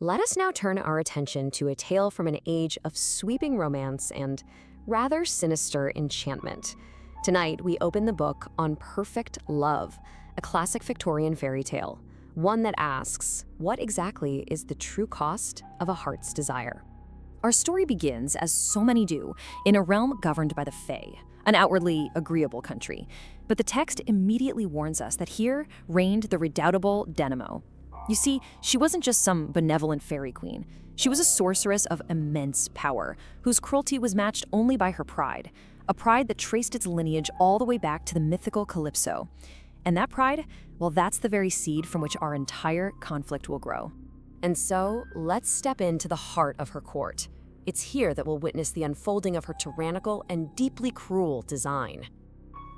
Let us now turn our attention to a tale from an age of sweeping romance and rather sinister enchantment. Tonight, we open the book on Perfect Love, a classic Victorian fairy tale, one that asks, what exactly is the true cost of a heart's desire? Our story begins, as so many do, in a realm governed by the Fae, an outwardly agreeable country. But the text immediately warns us that here reigned the redoubtable Dynamo. You see, she wasn't just some benevolent fairy queen. She was a sorceress of immense power, whose cruelty was matched only by her pride, a pride that traced its lineage all the way back to the mythical Calypso. And that pride, well, that's the very seed from which our entire conflict will grow. And so, let's step into the heart of her court. It's here that we'll witness the unfolding of her tyrannical and deeply cruel design.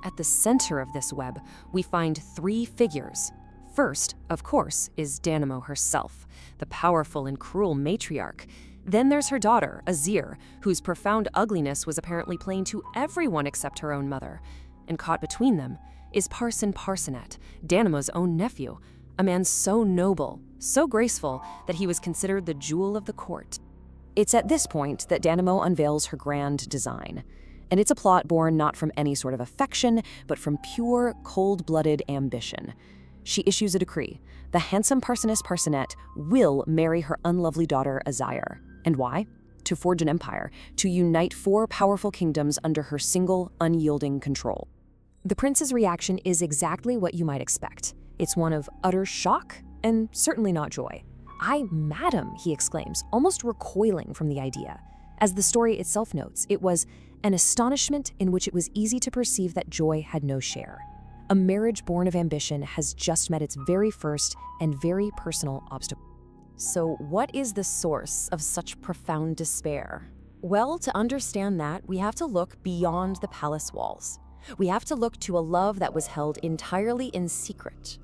At the center of this web, we find three figures. First, of course, is Dynamo herself, the powerful and cruel matriarch. Then there's her daughter, Azir, whose profound ugliness was apparently plain to everyone except her own mother. And caught between them is Parson Parsonet, Dynamo's own nephew, a man so noble, so graceful, that he was considered the jewel of the court. It's at this point that Dynamo unveils her grand design. And it's a plot born not from any sort of affection, but from pure, cold-blooded ambition. She issues a decree. The handsome Parsoness Parsonet will marry her unlovely daughter Azir. And why? To forge an empire, to unite four powerful kingdoms under her single, unyielding control. The prince's reaction is exactly what you might expect. It's one of utter shock and certainly not joy. Madam, he exclaims, almost recoiling from the idea. As the story itself notes, it was an astonishment in which it was easy to perceive that joy had no share. A marriage born of ambition has just met its very first and very personal obstacle. So what is the source of such profound despair? Well, to understand that, we have to look beyond the palace walls. We have to look to a love that was held entirely in secret.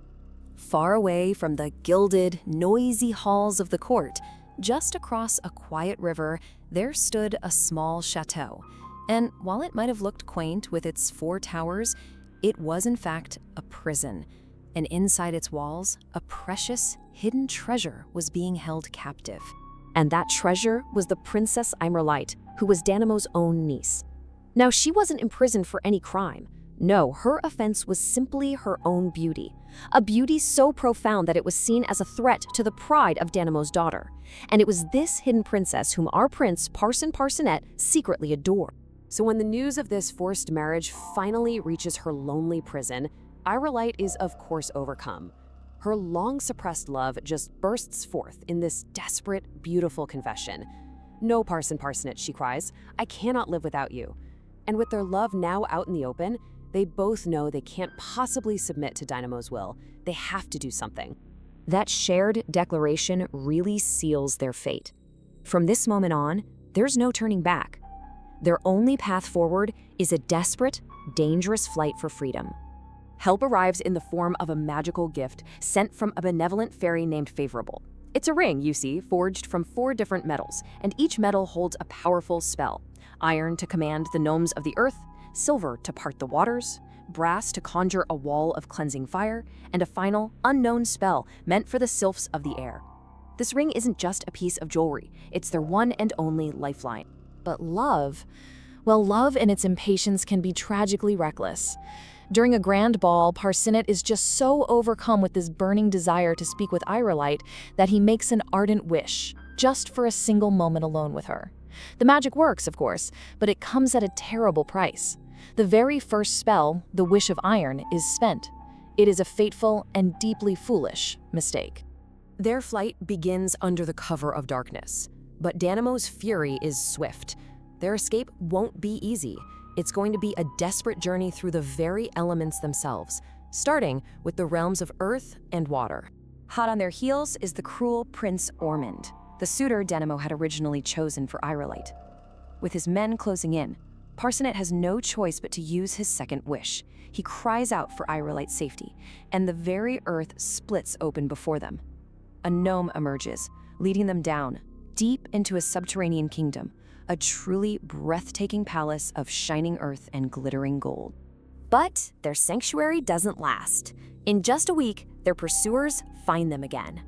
Far away from the gilded, noisy halls of the court, just across a quiet river, there stood a small chateau. And while it might have looked quaint with its four towers, it was in fact a prison, and inside its walls, a precious, hidden treasure was being held captive. And that treasure was the Princess Imerlite, who was Dynamo's own niece. Now, she wasn't imprisoned for any crime. No, her offense was simply her own beauty, a beauty so profound that it was seen as a threat to the pride of Dynamo's daughter. And it was this hidden princess whom our prince, Parson Parsonet, secretly adored. So when the news of this forced marriage finally reaches her lonely prison, Imerlite is of course overcome. Her long-suppressed love just bursts forth in this desperate, beautiful confession. "No, Parson Parsonet," she cries, "I cannot live without you." And with their love now out in the open, they both know they can't possibly submit to Dynamo's will. They have to do something. That shared declaration really seals their fate. From this moment on, there's no turning back. Their only path forward is a desperate, dangerous flight for freedom. Help arrives in the form of a magical gift sent from a benevolent fairy named Favorable. It's a ring, you see, forged from 4 different metals, and each metal holds a powerful spell. Iron to command the gnomes of the earth, silver to part the waters, brass to conjure a wall of cleansing fire, and a final, unknown spell meant for the sylphs of the air. This ring isn't just a piece of jewelry, it's their one and only lifeline. But love, well, love in its impatience can be tragically reckless. During a grand ball, Parsonet is just so overcome with this burning desire to speak with Imerlite that he makes an ardent wish, just for a single moment alone with her. The magic works, of course, but it comes at a terrible price. The very first spell, the Wish of Iron, is spent. It is a fateful and deeply foolish mistake. Their flight begins under the cover of darkness. But Dynamo's fury is swift. Their escape won't be easy. It's going to be a desperate journey through the very elements themselves, starting with the realms of earth and water. Hot on their heels is the cruel Prince Ormond, the suitor Dynamo had originally chosen for Imerlite. With his men closing in, Parsonet has no choice but to use his second wish. He cries out for Imerlite's safety, and the very earth splits open before them. A gnome emerges, leading them down, deep into a subterranean kingdom, a truly breathtaking palace of shining earth and glittering gold. But their sanctuary doesn't last. In just a week, their pursuers find them again.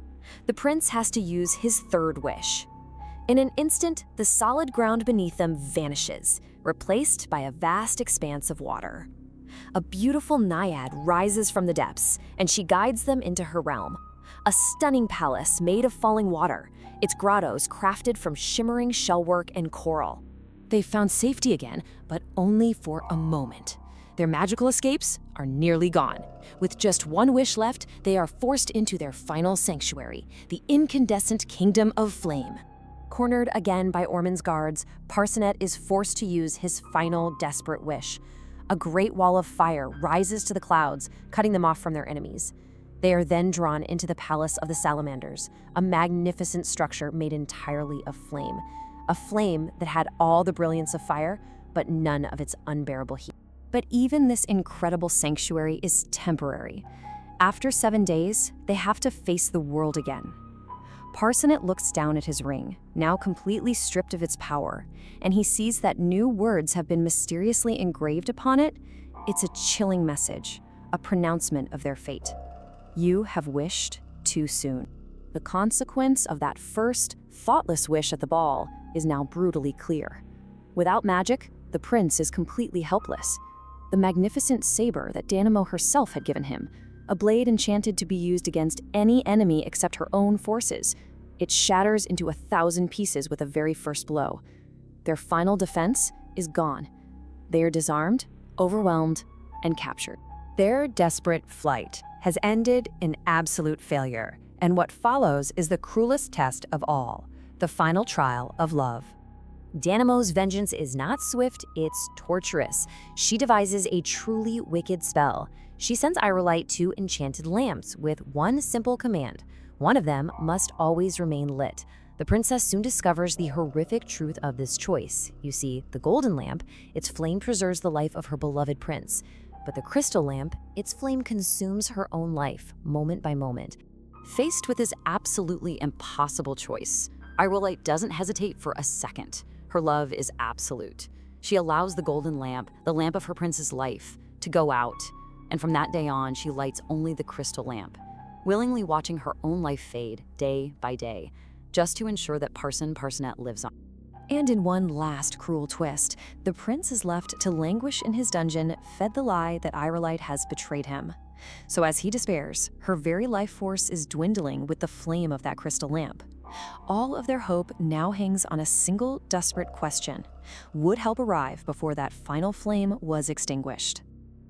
The prince has to use his third wish. In an instant, the solid ground beneath them vanishes, replaced by a vast expanse of water. A beautiful naiad rises from the depths, and she guides them into her realm. A stunning palace made of falling water, its grottos crafted from shimmering shellwork and coral. They've found safety again, but only for a moment. Their magical escapes are nearly gone. With just one wish left, they are forced into their final sanctuary, the incandescent kingdom of flame. Cornered again by Ormond's guards, Parcenet is forced to use his final desperate wish. A great wall of fire rises to the clouds, cutting them off from their enemies. They are then drawn into the Palace of the Salamanders, a magnificent structure made entirely of flame. A flame that had all the brilliance of fire, but none of its unbearable heat. But even this incredible sanctuary is temporary. After 7 days, they have to face the world again. Parcenet looks down at his ring, now completely stripped of its power, and he sees that new words have been mysteriously engraved upon it. It's a chilling message, a pronouncement of their fate. You have wished too soon. The consequence of that first, thoughtless wish at the ball is now brutally clear. Without magic, the prince is completely helpless. The magnificent saber that Danamo herself had given him, a blade enchanted to be used against any enemy except her own forces. It shatters into 1,000 pieces with the very first blow. Their final defense is gone. They are disarmed, overwhelmed, and captured. Their desperate flight has ended in absolute failure, and what follows is the cruelest test of all, the final trial of love. Danamo's vengeance is not swift, it's torturous. She devises a truly wicked spell. She sends Irolite 2 enchanted lamps with one simple command. One of them must always remain lit. The princess soon discovers the horrific truth of this choice. You see, the golden lamp, its flame preserves the life of her beloved prince. But the crystal lamp, its flame consumes her own life, moment by moment. Faced with this absolutely impossible choice, Irolite doesn't hesitate for a second. Her love is absolute. She allows the golden lamp, the lamp of her prince's life, to go out. And from that day on, she lights only the crystal lamp, willingly watching her own life fade day by day, just to ensure that Parcenet lives on. And in one last cruel twist, the prince is left to languish in his dungeon, fed the lie that Irolite has betrayed him. So as he despairs, her very life force is dwindling with the flame of that crystal lamp. All of their hope now hangs on a single desperate question. Would help arrive before that final flame was extinguished?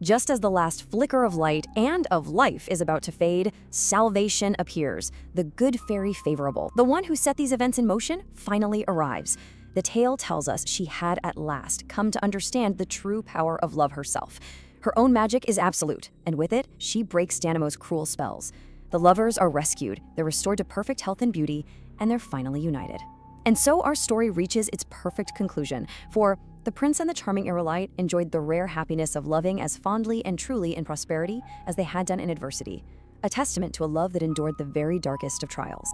Just as the last flicker of light and of life is about to fade, salvation appears. The good fairy Favorable, the one who set these events in motion, finally arrives. The tale tells us she had at last come to understand the true power of love herself. Her own magic is absolute, and with it, she breaks Danamo's cruel spells. The lovers are rescued, they're restored to perfect health and beauty, and they're finally united. And so our story reaches its perfect conclusion, for the prince and the charming Irolite enjoyed the rare happiness of loving as fondly and truly in prosperity as they had done in adversity, a testament to a love that endured the very darkest of trials.